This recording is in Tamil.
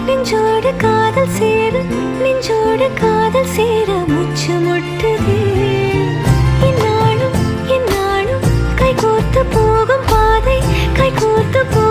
நெஞ்சோடு காதல் சேர நெஞ்சோடு காதல் சேர மூச்சு முட்டுதே இந்நாளும் கைகோர்த்து போகும் பாதை கைகோர்த்து போ